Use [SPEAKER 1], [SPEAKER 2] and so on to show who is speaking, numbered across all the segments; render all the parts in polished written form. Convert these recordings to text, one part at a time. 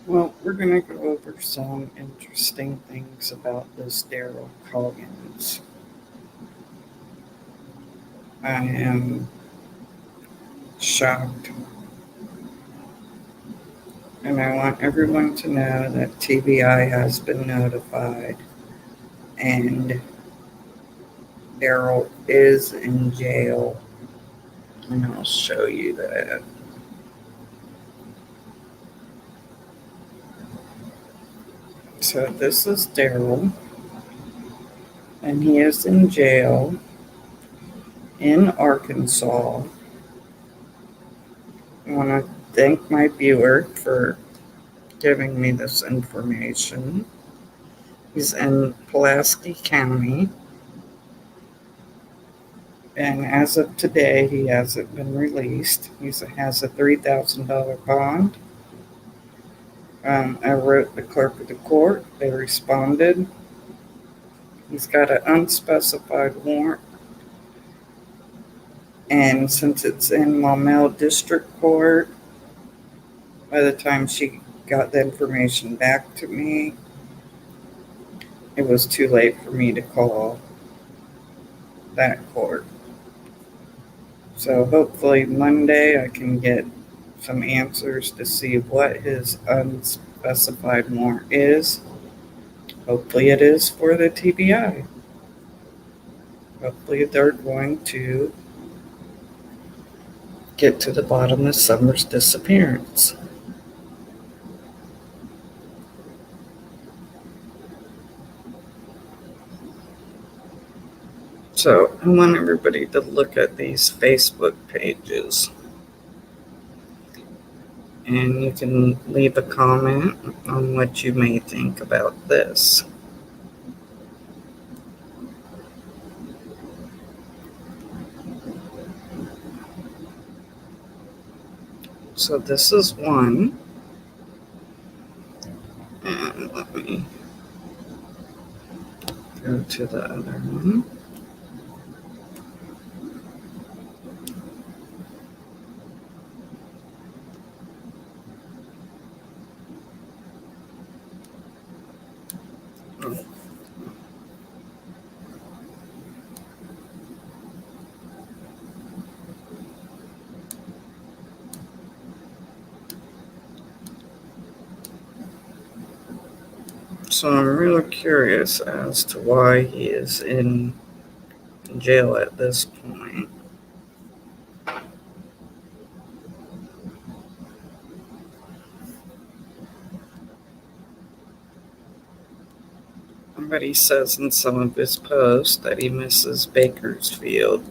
[SPEAKER 1] Well, we're going to go over some interesting things about this Daryl Collins. I am shocked, and I want everyone to know that TBI has been notified, and Daryl is in jail, and I'll show you that. So, this is Daryl, and he is in jail in Arkansas. I want to thank my viewer for giving me this information. He's in Pulaski County, and as of today, he hasn't been released. He has a $3,000 bond. I wrote the clerk of the court. They responded. He's got an unspecified warrant, and since it's in Maumelle District Court, by the time she got the information back to me, it was too late for me to call that court. So hopefully Monday I can get some answers to see what his unspecified warrant is. Hopefully it is for the TBI. Hopefully they're going to get to the bottom of Summer's disappearance. So I want everybody to look at these Facebook pages. And you can leave a comment on what you may think about this. So this is one. And let me go to the other one. So I'm really curious as to why he is in jail at this point. But he says in some of his posts that he misses Bakersfield.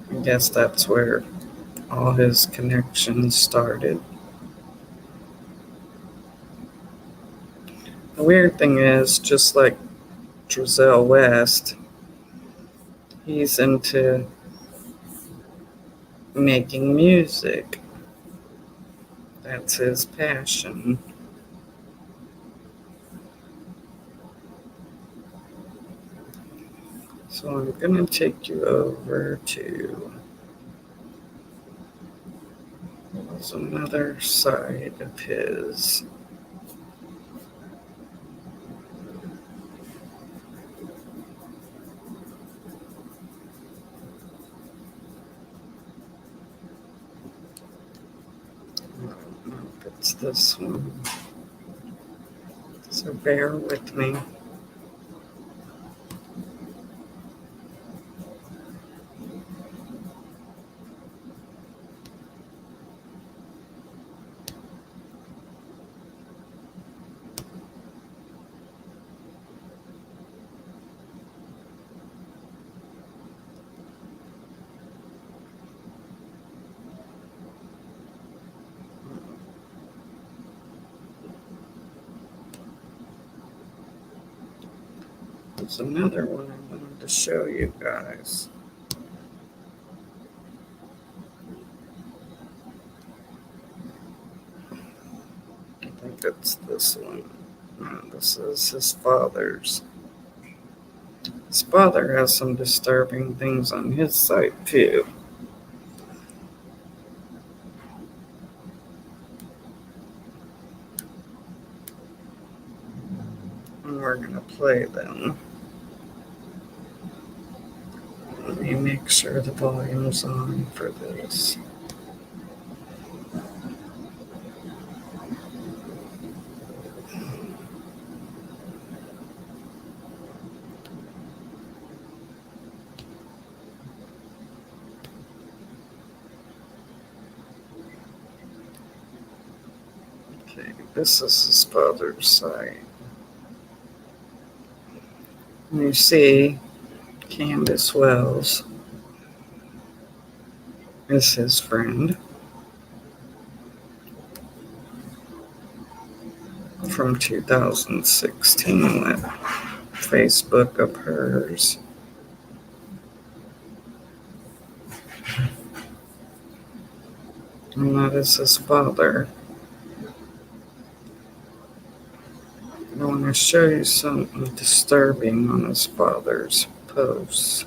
[SPEAKER 1] I guess that's where all his connections started. The weird thing is, just like Giselle West, he's into making music. That's his passion. So I'm going to take you over to another side of his. I don't know if it's this one. So bear with me. There's another one I wanted to show you guys. I think it's this one. No, this is his father's. His father has some disturbing things on his site too. play them. Let me make sure the volume's on for this. Okay, this is his father's side. You see, Candus Wells is his friend from 2016 with Facebook of hers. And that is his father. I want to show you something disturbing on his father's posts.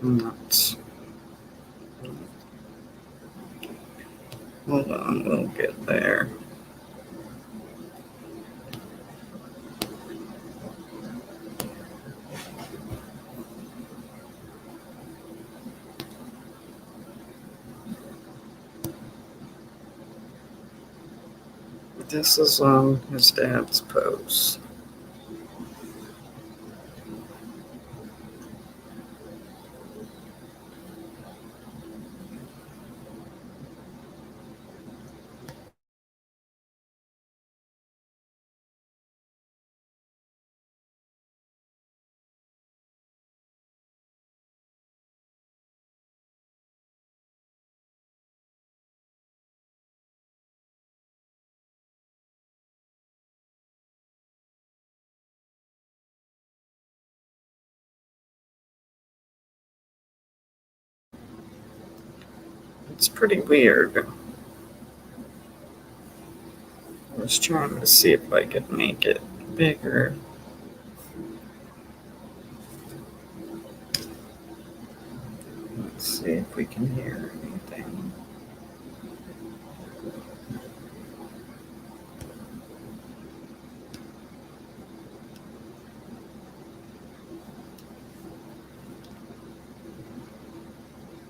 [SPEAKER 1] Nuts. Hold on, we'll get there. This is on his dad's post. It's pretty weird. I was trying to see if I could make it bigger. Let's see if we can hear anything.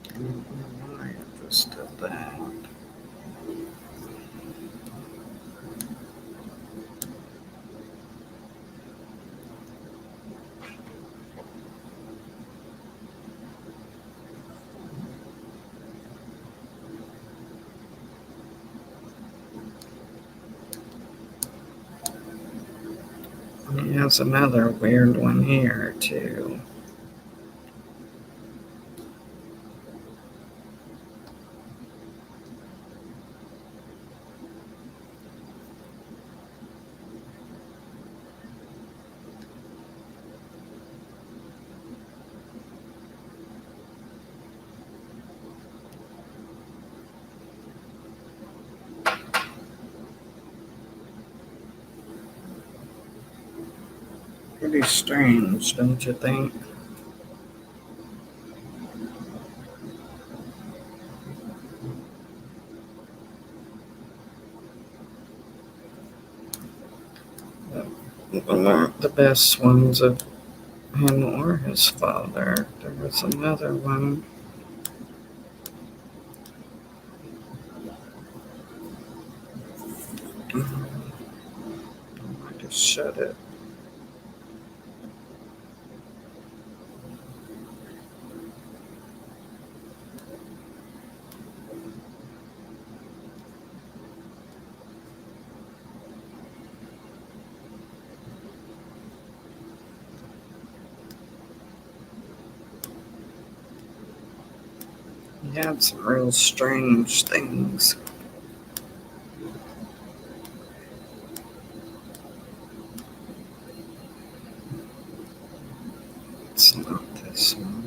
[SPEAKER 1] I don't know why it just did that. He has another weird one here, too. Pretty strange, don't you think? The best ones of him or his father. There was another one. I just shut it. He had some real strange things. It's not this one.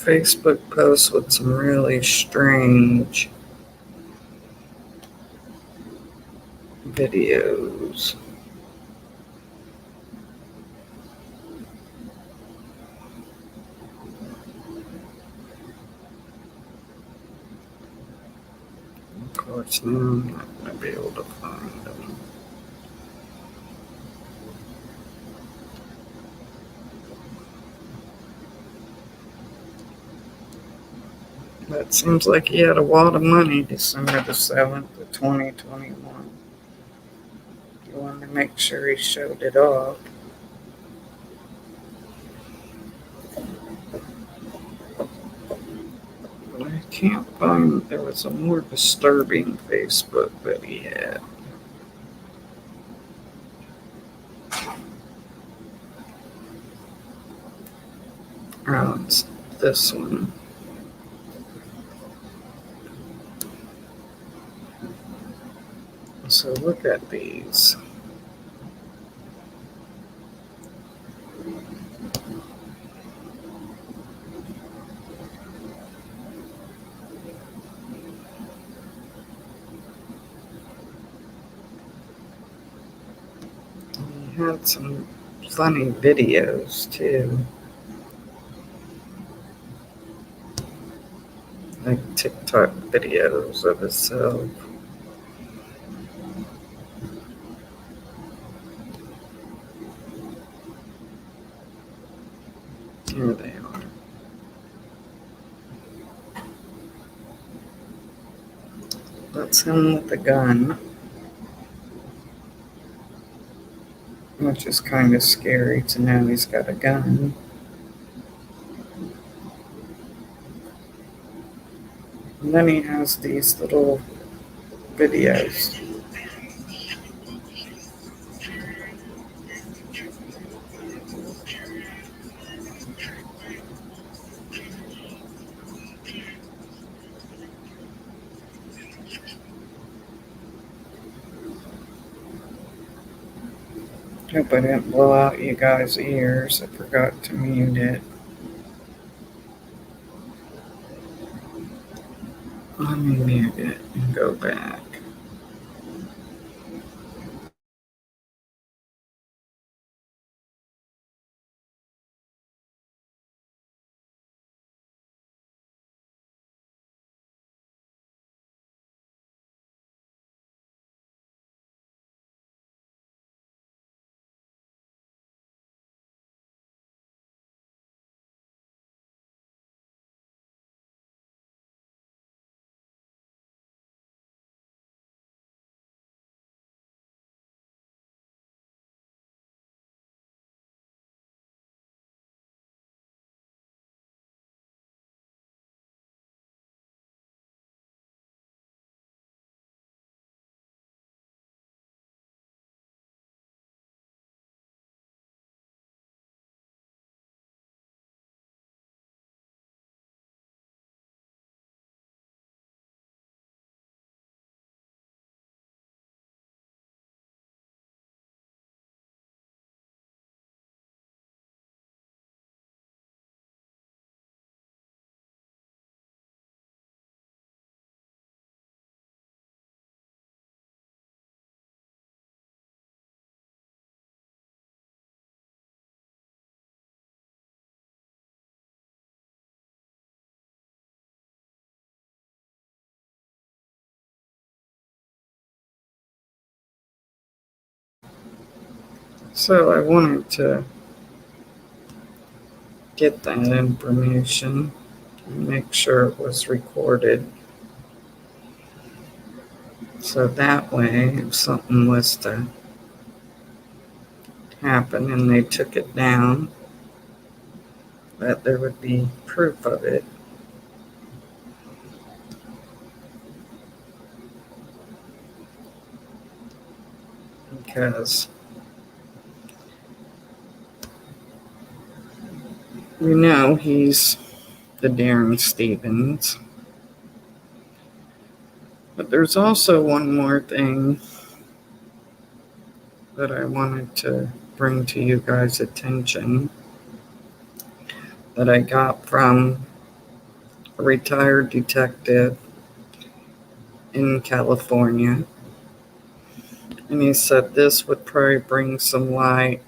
[SPEAKER 1] Facebook posts with some really strange videos. Of course, now I'm not going to be able to find them. That seems like he had a lot of money December the 7th of 2021. You wanted to make sure he showed it off. But I can't find, there was a more disturbing Facebook that he had. Oh, it's this one. So look at these. He had some funny videos too. Like TikTok videos of himself. Here they are. That's him with a gun, which is kind of scary to know he's got a gun. And then he has these little videos. Hope I didn't blow out you guys' ears. I forgot to mute it. Let me mute it and go back. So I wanted to get that information and make sure it was recorded. So that way, if something was to happen and they took it down, that there would be proof of it. Because we know he's the Darren Stephens. But there's also one more thing that I wanted to bring to you guys' attention that I got from a retired detective in California. And he said this would probably bring some light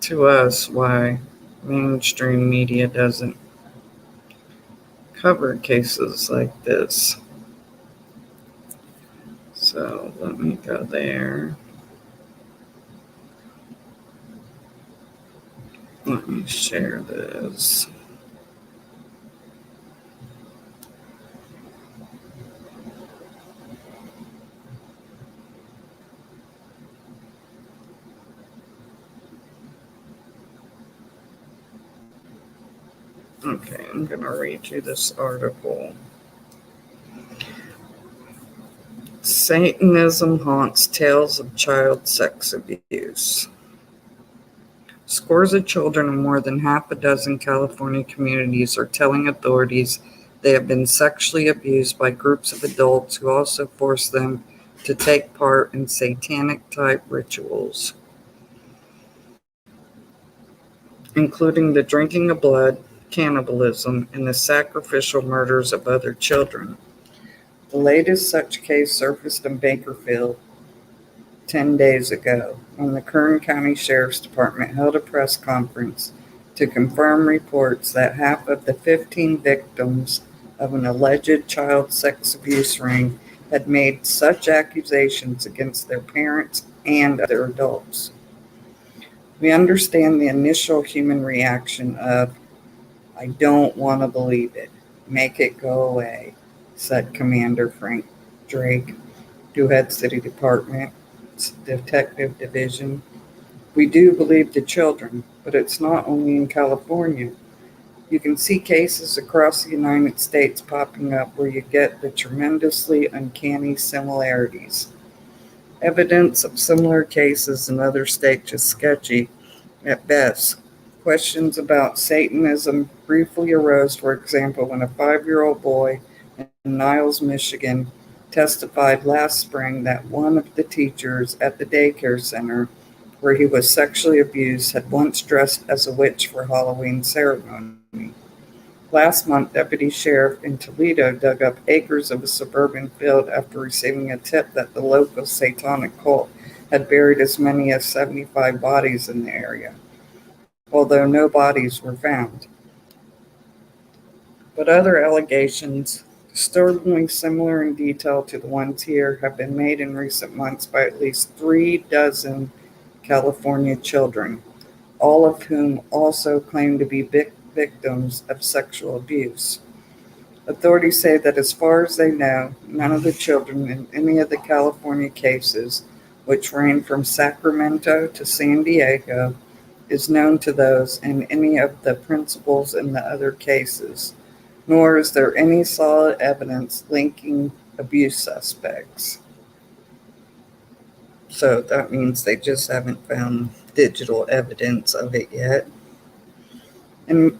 [SPEAKER 1] to us why mainstream media doesn't cover cases like this. So let me go there. Let me share this. Okay, I'm going to read you this article. Satanism haunts tales of child sex abuse. Scores of children in more than half a dozen California communities are telling authorities they have been sexually abused by groups of adults who also force them to take part in satanic-type rituals, including the drinking of blood, cannibalism, and the sacrificial murders of other children. The latest such case surfaced in Bakersfield 10 days ago when the Kern County Sheriff's Department held a press conference to confirm reports that half of the 15 victims of an alleged child sex abuse ring had made such accusations against their parents and other adults. We understand the initial human reaction of, "I don't want to believe it. Make it go away," said Commander Frank Drake, who heads City Department's Detective Division. "We do believe the children, but it's not only in California. You can see cases across the United States popping up where you get the tremendously uncanny similarities. Evidence of similar cases in other states is sketchy at best. Questions about Satanism briefly arose, for example, when a 5-year-old boy in Niles, Michigan, testified last spring that one of the teachers at the daycare center where he was sexually abused had once dressed as a witch for Halloween ceremony. Last month, Deputy Sheriff in Toledo dug up acres of a suburban field after receiving a tip that the local satanic cult had buried as many as 75 bodies in the area, although no bodies were found. But other allegations, disturbingly similar in detail to the ones here, have been made in recent months by at least 36 California children, all of whom also claim to be victims of sexual abuse. Authorities say that as far as they know, none of the children in any of the California cases, which range from Sacramento to San Diego, is known to those in any of the principals in the other cases, nor is there any solid evidence linking abuse suspects. So that means they just haven't found digital evidence of it yet. In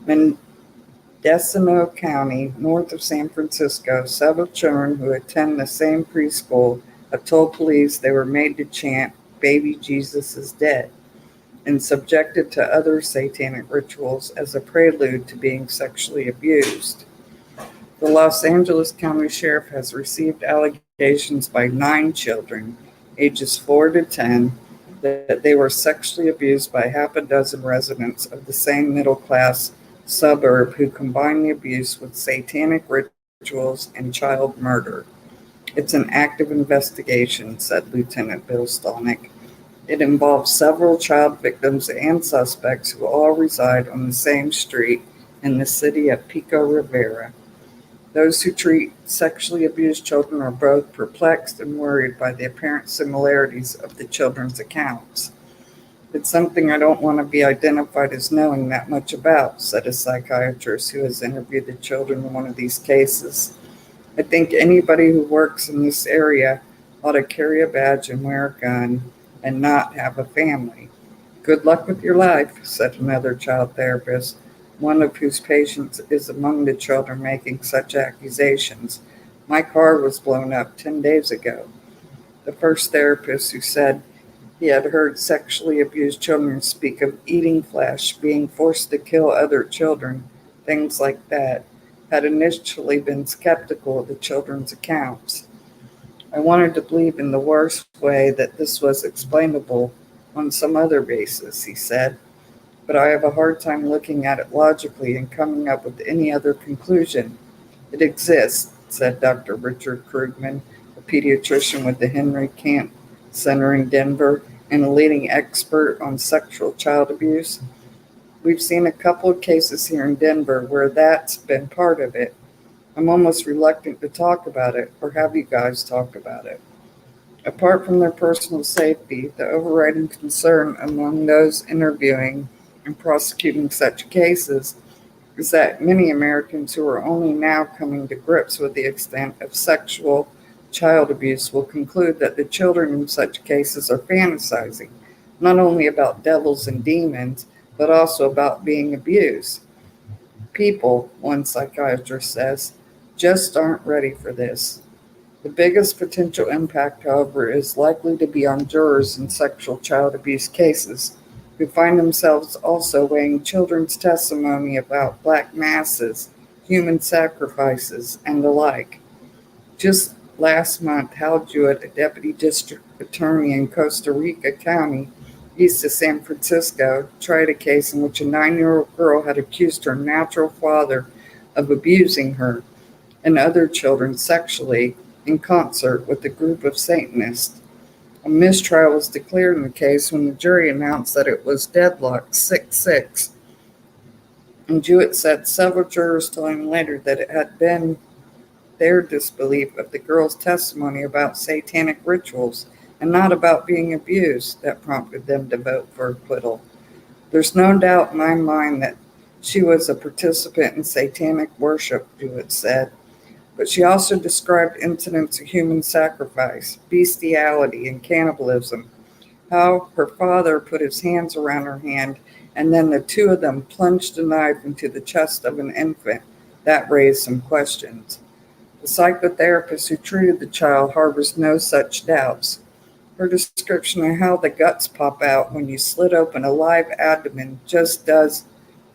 [SPEAKER 1] Mendocino County, north of San Francisco, several children who attend the same preschool have told police they were made to chant, "Baby Jesus is dead," and subjected to other satanic rituals as a prelude to being sexually abused. The Los Angeles County Sheriff has received allegations by 9 children, ages 4 to 10, that they were sexually abused by half a dozen residents of the same middle-class suburb who combined the abuse with satanic rituals and child murder. "It's an active investigation," said Lieutenant Bill Stolnick. "It involves several child victims and suspects who all reside on the same street in the city of Pico Rivera. Those who treat sexually abused children are both perplexed and worried by the apparent similarities of the children's accounts. It's something I don't want to be identified as knowing that much about," said a psychiatrist who has interviewed the children in one of these cases. "I think anybody who works in this area ought to carry a badge and wear a gun and not have a family. Good luck with your life," said another child therapist, one of whose patients is among the children making such accusations. "My car was blown up 10 days ago." The first therapist, who said he had heard sexually abused children speak of eating flesh, being forced to kill other children, things like that, had initially been skeptical of the children's accounts. I wanted to believe in the worst way that this was explainable on some other basis, he said, but I have a hard time looking at it logically and coming up with any other conclusion. It exists, said Dr. Richard Krugman, a pediatrician with the Henry Camp Center in Denver and a leading expert on sexual child abuse. We've seen a couple of cases here in Denver where that's been part of it. I'm almost reluctant to talk about it or have you guys talk about it. Apart from their personal safety, the overriding concern among those interviewing and prosecuting such cases is that many Americans who are only now coming to grips with the extent of sexual child abuse will conclude that the children in such cases are fantasizing, not only about devils and demons, but also about being abused. People, one psychiatrist says, just aren't ready for this. The biggest potential impact, however, is likely to be on jurors in sexual child abuse cases, who find themselves also weighing children's testimony about black masses, human sacrifices, and the like. Just last month, Hal Jewett, a deputy district attorney in Costa Rica County, east of San Francisco, tried a case in which a 9-year-old girl had accused her natural father of abusing her and other children sexually in concert with a group of Satanists. A mistrial was declared in the case when the jury announced that it was deadlocked 6-6. And Jewett said several jurors told him later that it had been their disbelief of the girl's testimony about satanic rituals and not about being abused that prompted them to vote for acquittal. There's no doubt in my mind that she was a participant in satanic worship, Jewett said. But she also described incidents of human sacrifice, bestiality, and cannibalism, how her father put his hands around her hand, and then the two of them plunged a knife into the chest of an infant. That raised some questions. The psychotherapist who treated the child harbors no such doubts. Her description of how the guts pop out when you slit open a live abdomen just does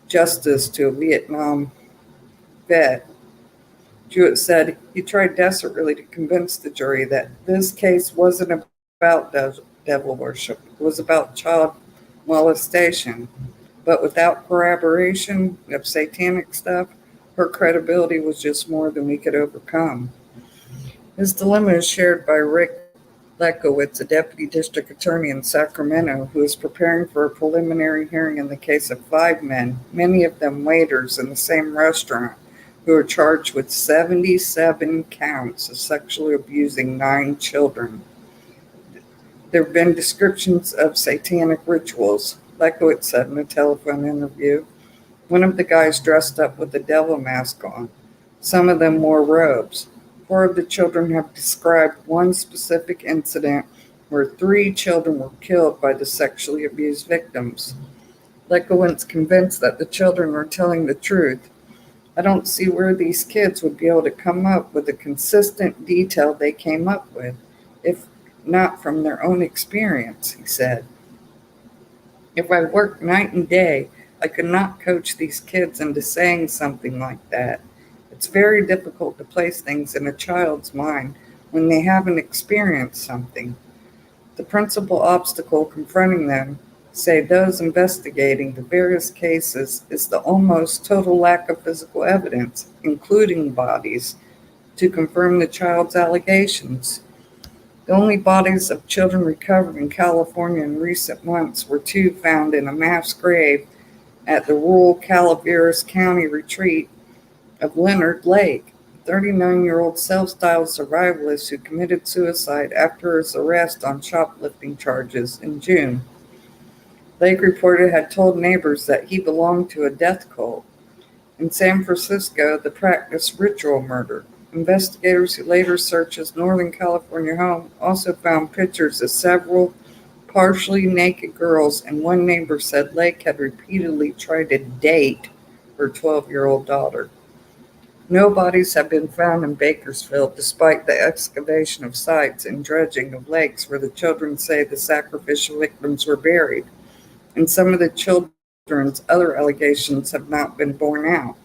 [SPEAKER 1] justice to a Vietnam vet. Jewett said he tried desperately to convince the jury that this case wasn't about devil worship. It was about child molestation. But without corroboration of satanic stuff, her credibility was just more than we could overcome. His dilemma is shared by Rick Lekowitz, a deputy district attorney in Sacramento, who is preparing for a preliminary hearing in the case of 5 men, many of them waiters in the same restaurant, who are charged with 77 counts of sexually abusing 9 children. There have been descriptions of satanic rituals, Lekowitz said in a telephone interview. One of the guys dressed up with a devil mask on. Some of them wore robes. 4 of the children have described one specific incident where 3 children were killed by the sexually abused victims. Lekowitz convinced that the children were telling the truth. I don't see where these kids would be able to come up with the consistent detail they came up with, if not from their own experience, he said. If I worked night and day, I could not coach these kids into saying something like that. It's very difficult to place things in a child's mind when they haven't experienced something. The principal obstacle confronting them, say those investigating the various cases, is the almost total lack of physical evidence, including bodies, to confirm the child's allegations. The only bodies of children recovered in California in recent months were 2 found in a mass grave at the rural Calaveras County retreat of Leonard Lake, a 39-year-old self-styled survivalist who committed suicide after his arrest on shoplifting charges in June. Lake reported had told neighbors that he belonged to a death cult. In San Francisco, the practiced ritual murder. Investigators who later searched his Northern California home also found pictures of several partially naked girls, and one neighbor said Lake had repeatedly tried to date her 12-year-old daughter. No bodies have been found in Bakersfield, despite the excavation of sites and dredging of lakes where the children say the sacrificial victims were buried. And some of the children's other allegations have not been borne out.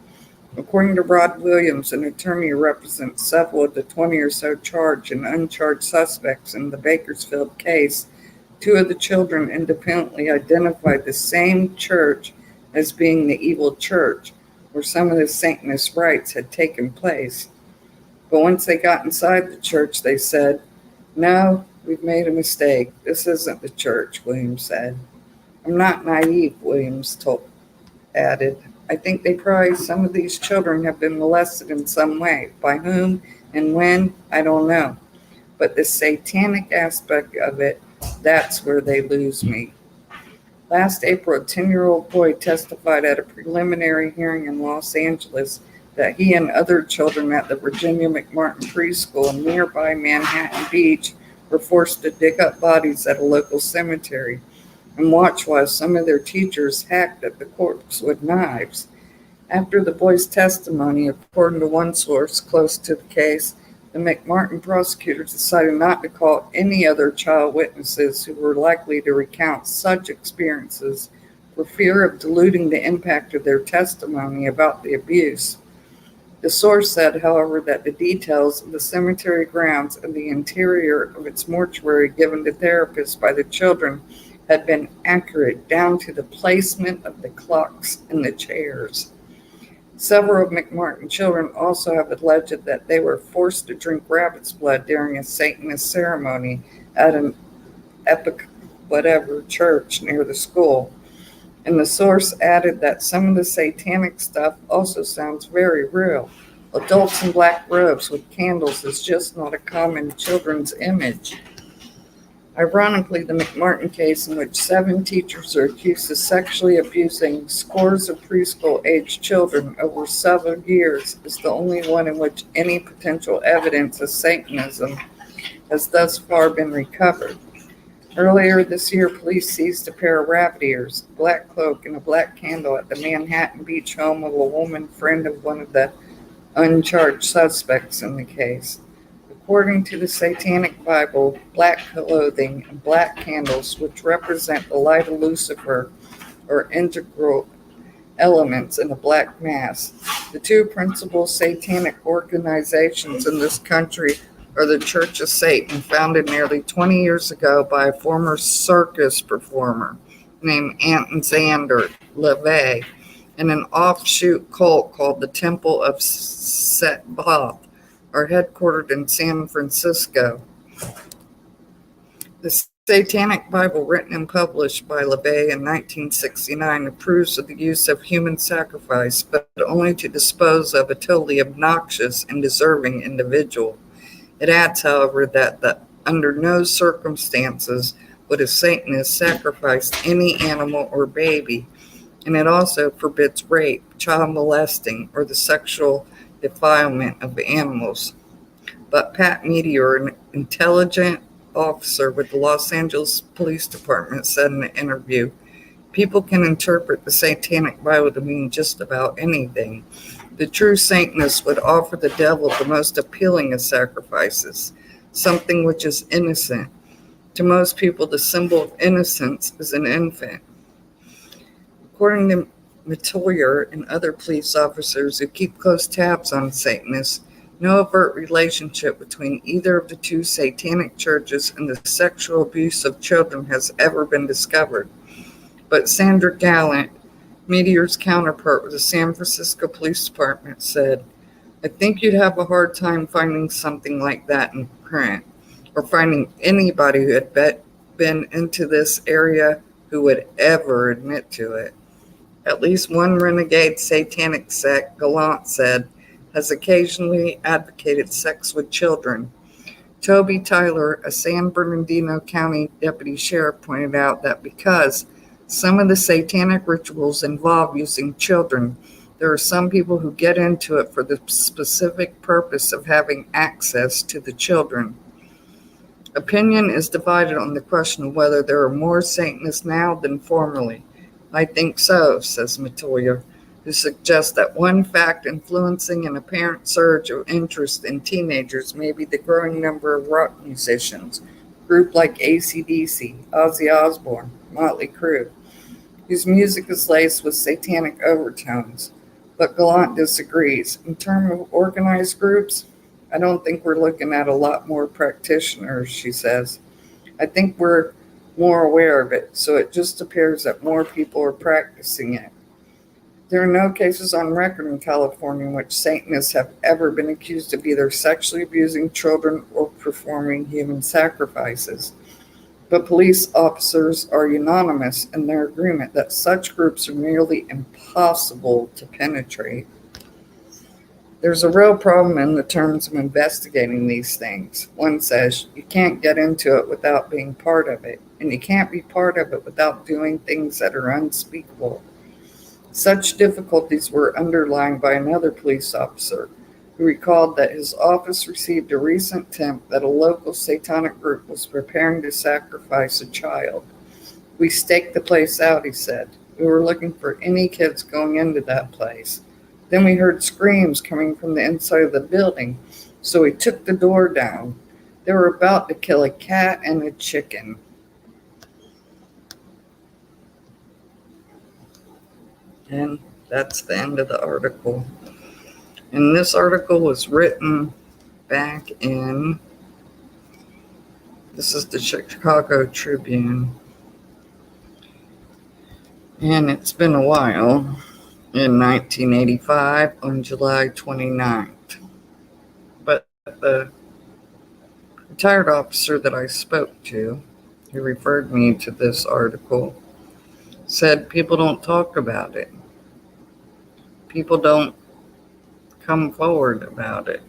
[SPEAKER 1] According to Rod Williams, an attorney who represents several of the 20 or so charged and uncharged suspects in the Bakersfield case, two of the children independently identified the same church as being the evil church, where some of the Satanist rites had taken place. But once they got inside the church, they said, "No, we've made a mistake. This isn't the church," Williams said. "I'm not naive," Williams added. "I think some of these children have been molested in some way. By whom and when, I don't know. But the satanic aspect of it, that's where they lose me." Last April, a 10-year-old boy testified at a preliminary hearing in Los Angeles that he and other children at the Virginia McMartin preschool in nearby Manhattan Beach were forced to dig up bodies at a local cemetery and watch while some of their teachers hacked at the corpse with knives. After the boy's testimony, according to one source close to the case, the McMartin prosecutors decided not to call any other child witnesses who were likely to recount such experiences for fear of diluting the impact of their testimony about the abuse. The source said, however, that the details of the cemetery grounds and the interior of its mortuary given to therapists by the children had been accurate down to the placement of the clocks and the chairs. Several of McMartin children also have alleged that they were forced to drink rabbit's blood during a Satanist ceremony at an church near the school. And the source added that some of the satanic stuff also sounds very real. Adults in black robes with candles is just not a common children's image. Ironically, the McMartin case, in which 7 teachers are accused of sexually abusing scores of preschool-aged children over several years, is the only one in which any potential evidence of Satanism has thus far been recovered. Earlier this year, police seized a pair of rabbit ears, a black cloak, and a black candle at the Manhattan Beach home of a woman friend of one of the uncharged suspects in the case. According to the Satanic Bible, black clothing and black candles, which represent the light of Lucifer, are integral elements in a black mass. The two principal satanic organizations in this country are the Church of Satan, founded nearly 20 years ago by a former circus performer named Alexander LaVey, and an offshoot cult called the Temple of Set-Both, are headquartered in San Francisco. The Satanic Bible, written and published by LaVey in 1969, approves of the use of human sacrifice, but only to dispose of a totally obnoxious and deserving individual. It adds, however, that under no circumstances would a Satanist sacrifice any animal or baby, and it also forbids rape, child molesting, or the sexual defilement of the animals. But Pat Meteor, an intelligent officer with the Los Angeles Police Department, said in an interview, "People can interpret the Satanic Bible to mean just about anything. The true Satanist would offer the devil the most appealing of sacrifices, something which is innocent. To most people, the symbol of innocence is an infant." According to Meteor and other police officers who keep close tabs on Satanists, no overt relationship between either of the two satanic churches and the sexual abuse of children has ever been discovered. But Sandra Gallant, Meteor's counterpart with the San Francisco Police Department, said, "I think you'd have a hard time finding something like that in print, or finding anybody who had been into this area who would ever admit to it. At least one renegade satanic sect," Gallant said, "has occasionally advocated sex with children." Toby Tyler, a San Bernardino County deputy sheriff, pointed out that because some of the satanic rituals involve using children, there are some people who get into it for the specific purpose of having access to the children. Opinion is divided on the question of whether there are more Satanists now than formerly. "I think so," says Meteor, who suggests that one fact influencing an apparent surge of interest in teenagers may be the growing number of rock musicians, groups like AC/DC, Ozzy Osbourne, Motley Crue, whose music is laced with satanic overtones. But Gallant disagrees. In terms of organized groups, I don't think we're looking at a lot more practitioners, she says. I think we're more aware of it, so it just appears that more people are practicing it. There are no cases on record in California in which Satanists have ever been accused of either sexually abusing children or performing human sacrifices. But police officers are unanimous in their agreement that such groups are nearly impossible to penetrate. There's a real problem in the terms of investigating these things. One says you can't get into it without being part of it, and you can't be part of it without doing things that are unspeakable. Such difficulties were underlined by another police officer who recalled that his office received a recent tip that a local satanic group was preparing to sacrifice a child. We staked the place out, he said. We were looking for any kids going into that place. Then we heard screams coming from the inside of the building, so we took the door down. They were about to kill a cat and a chicken. And that's the end of the article. And this article was written back in, this is the Chicago Tribune. And it's been a while, in 1985 on July 29th. But the retired officer that I spoke to, who referred me to this article, said people don't talk about it. People don't come forward about it.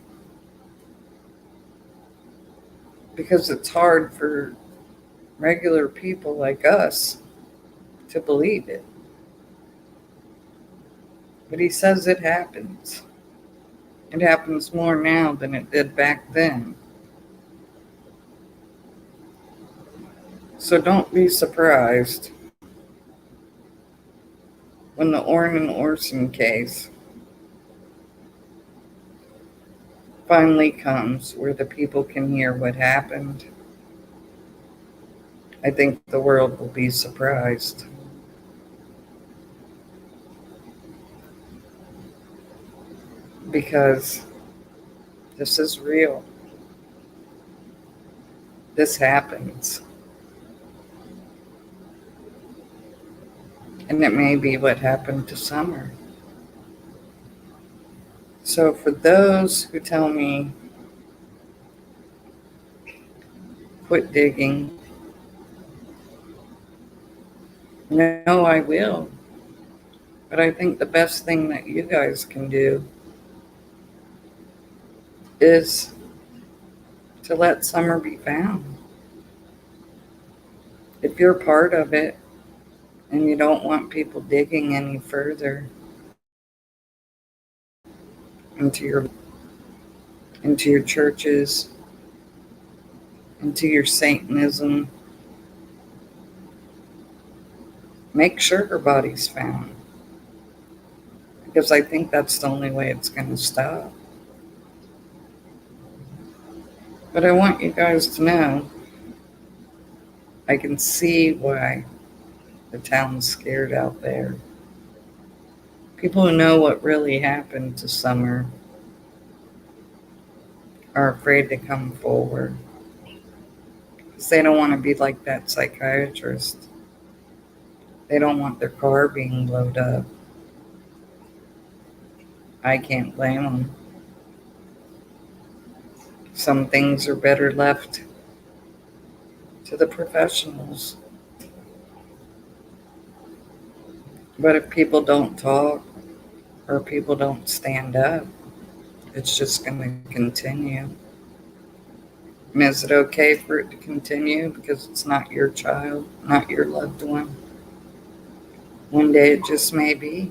[SPEAKER 1] Because it's hard for regular people like us to believe it. But he says it happens. It happens more now than it did back then. So don't be surprised when the Orrin and Orson case finally comes where the people can hear what happened. I think the world will be surprised. Because this is real. This happens. And it may be what happened to Summer. So for those who tell me, quit digging, no, I will. But I think the best thing that you guys can do is to let Summer be found. If you're part of it and you don't want people digging any further into your churches, into your Satanism, make sure her body's found. Because I think that's the only way it's going to stop. But I want you guys to know, I can see why the town's scared out there. People who know what really happened to Summer are afraid to come forward. Because they don't want to be like that psychiatrist. They don't want their car being blown up. I can't blame them. Some things are better left to the professionals. But if people don't talk or people don't stand up, it's just going to continue. And is it okay for it to continue because it's not your child, not your loved one? One day it just may be.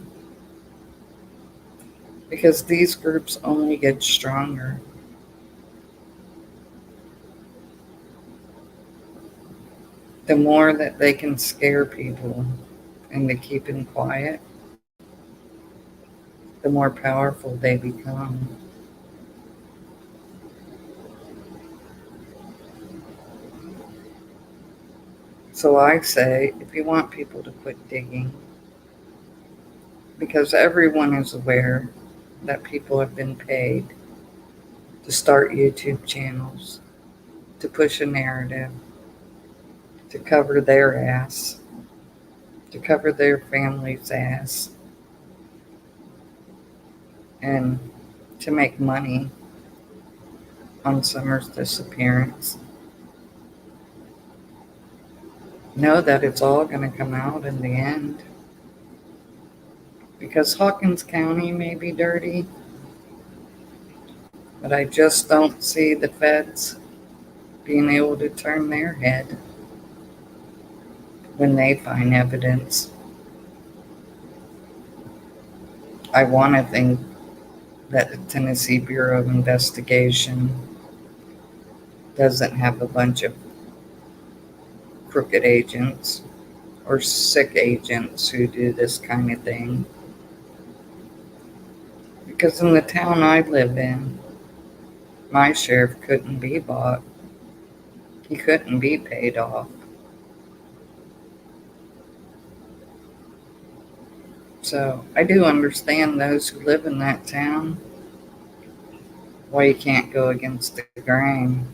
[SPEAKER 1] Because these groups only get stronger. The more that they can scare people into keeping quiet, the more powerful they become. So I say, if you want people to quit digging, because everyone is aware that people have been paid to start YouTube channels, to push a narrative, to cover their ass, to cover their family's ass, and to make money on Summer's disappearance. Know that it's all going to come out in the end. Because Hawkins County may be dirty, but I just don't see the feds being able to turn their head when they find evidence. I want to think that the Tennessee Bureau of Investigation doesn't have a bunch of crooked agents or sick agents who do this kind of thing. Because in the town I live in, my sheriff couldn't be bought. He couldn't be paid off. So I do understand those who live in that town, why you can't go against the grain.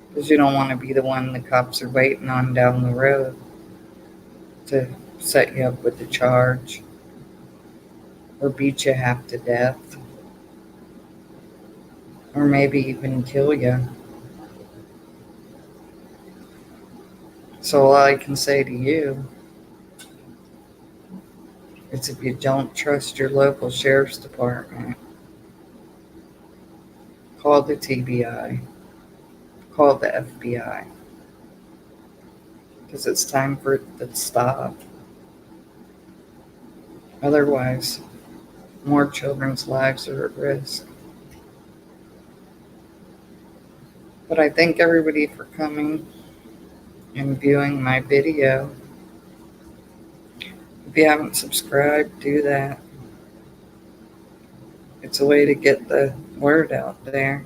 [SPEAKER 1] Because you don't want to be the one the cops are waiting on down the road to set you up with a charge or beat you half to death or maybe even kill you. So all I can say to you is if you don't trust your local sheriff's department, call the TBI, call the FBI, because it's time for it to stop. Otherwise, more children's lives are at risk. But I thank everybody for coming and viewing my video. If you haven't subscribed, do that. It's a way to get the word out there.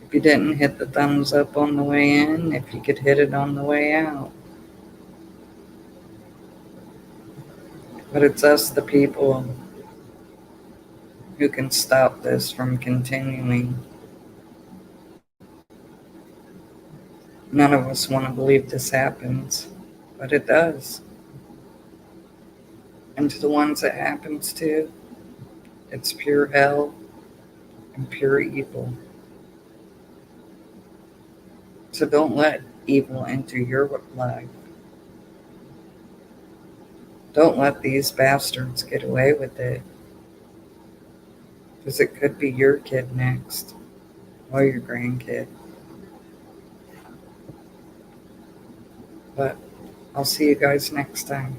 [SPEAKER 1] If you didn't hit the thumbs up on the way in, if you could hit it on the way out. But it's us, the people, who can stop this from continuing. None of us want to believe this happens, but it does. And to the ones it happens to, it's pure hell and pure evil. So don't let evil enter your life. Don't let these bastards get away with it. Because it could be your kid next, or your grandkid. But I'll see you guys next time.